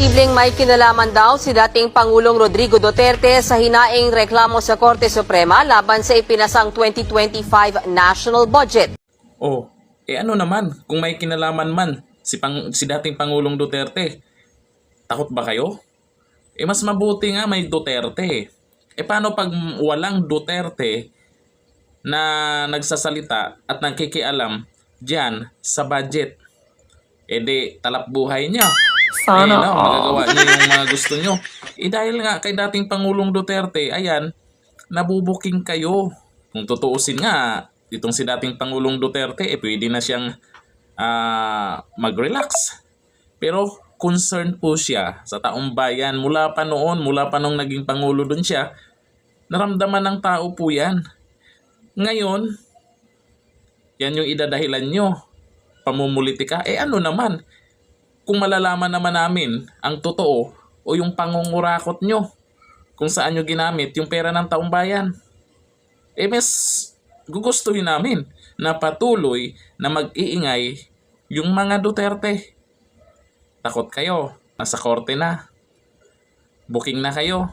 Posibleng may kinalaman daw si dating Pangulong Rodrigo Duterte sa hinaing reklamo sa Korte Suprema laban sa ipinasang 2025 national budget. Oh, ano naman kung may kinalaman man si dating Pangulong Duterte? Takot ba kayo? Mas mabuti nga may Duterte. Paano pag walang Duterte na nagsasalita at nagkikialam diyan sa budget? Di talap buhay niya. Sana Magagawa niyo yung mga gusto niyo. Dahil nga kay dating Pangulong Duterte, ayan, nabubuking kayo. Kung tutuusin nga, itong si dating Pangulong Duterte, pwede na siyang mag-relax. Pero concerned po siya sa taong bayan. Mula pa nung naging Pangulo dun siya, naramdaman ng tao po yan. Ngayon, yan yung idadahilan nyo. Pamumulitika. Ano naman? Kung malalaman naman namin ang totoo o yung pangungurakot nyo kung saan nyo ginamit yung pera ng taong bayan, mas gugustuhin namin na patuloy na mag-iingay yung mga Duterte. Takot kayo, nasa korte na. Booking na kayo.